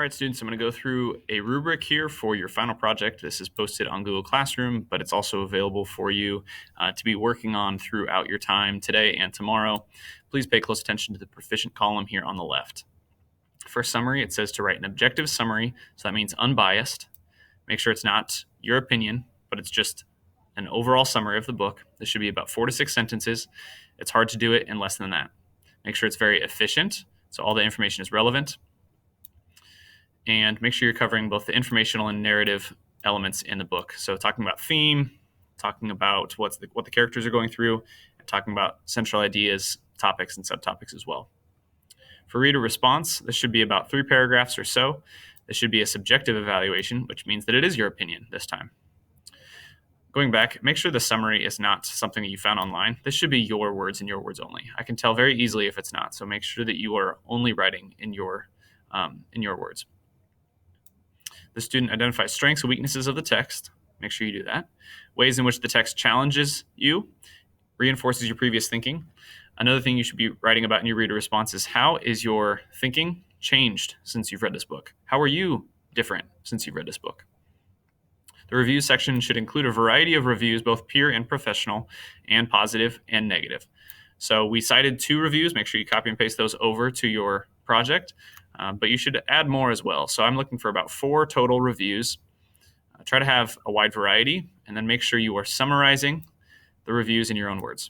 All right, students, I'm going to go through a rubric here for your final project. This is posted on Google Classroom, but it's also available for you to be working on throughout your time today and tomorrow. Please pay close attention to the proficient column here on the left. For summary, it says to write an objective summary, so that means unbiased. Make sure it's not your opinion, but it's just an overall summary of the book. This should be about 4 to 6 sentences. It's hard to do it in less than that. Make sure it's very efficient, so all the information is relevant. And make sure you're covering both the informational and narrative elements in the book. So talking about theme, talking about what the characters are going through, and talking about central ideas, topics, and subtopics as well. For reader response, this should be about 3 paragraphs or so. This should be a subjective evaluation, which means that it is your opinion this time. Going back, make sure the summary is not something that you found online. This should be your words and your words only. I can tell very easily if it's not, so make sure that you are only writing in your words. The student identifies strengths and weaknesses of the text. Make sure you do that. Ways in which the text challenges you, reinforces your previous thinking. Another thing you should be writing about in your reader response is how is your thinking changed since you've read this book? How are you different since you've read this book? The review section should include a variety of reviews, both peer and professional, and positive and negative. So we cited 2 reviews. Make sure you copy and paste those over to your project. But you should add more as well. So I'm looking for about 4 total reviews. Try to have a wide variety, and then make sure you are summarizing the reviews in your own words.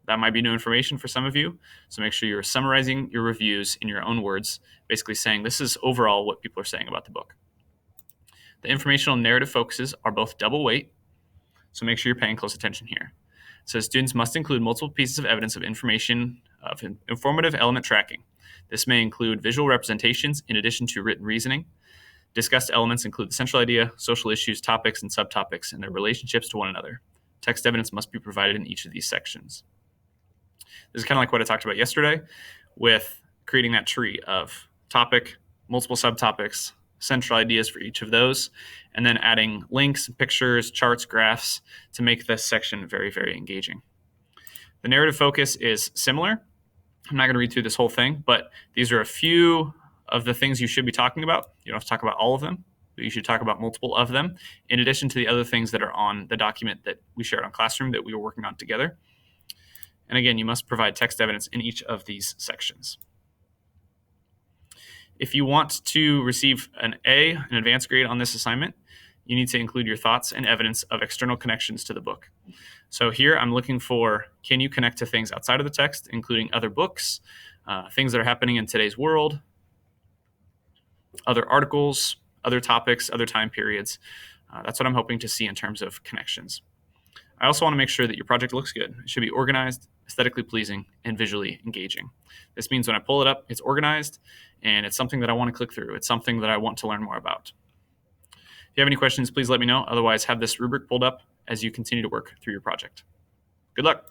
That might be new information for some of you, so make sure you're summarizing your reviews in your own words, basically saying this is overall what people are saying about the book. The informational and narrative focuses are both double weight, so make sure you're paying close attention here. It says students must include multiple pieces of evidence of information of informative element tracking. This may include visual representations in addition to written reasoning. Discussed elements include the central idea, social issues, topics, and subtopics, and their relationships to one another. Text evidence must be provided in each of these sections. This is kind of like what I talked about yesterday with creating that tree of topic, multiple subtopics, central ideas for each of those, and then adding links, pictures, charts, graphs to make this section very, very engaging. The narrative focus is similar. I'm not going to read through this whole thing, but these are a few of the things you should be talking about. You don't have to talk about all of them, but you should talk about multiple of them, in addition to the other things that are on the document that we shared on Classroom that we were working on together. And again, you must provide text evidence in each of these sections. If you want to receive an advanced grade on this assignment, you need to include your thoughts and evidence of external connections to the book. So here I'm looking for, can you connect to things outside of the text, including other books, things that are happening in today's world, other articles, other topics, other time periods. That's what I'm hoping to see in terms of connections. I also want to make sure that your project looks good. It should be organized, aesthetically pleasing, and visually engaging. This means when I pull it up, it's organized, and it's something that I want to click through. It's something that I want to learn more about. If you have any questions, please let me know. Otherwise, have this rubric pulled up as you continue to work through your project. Good luck.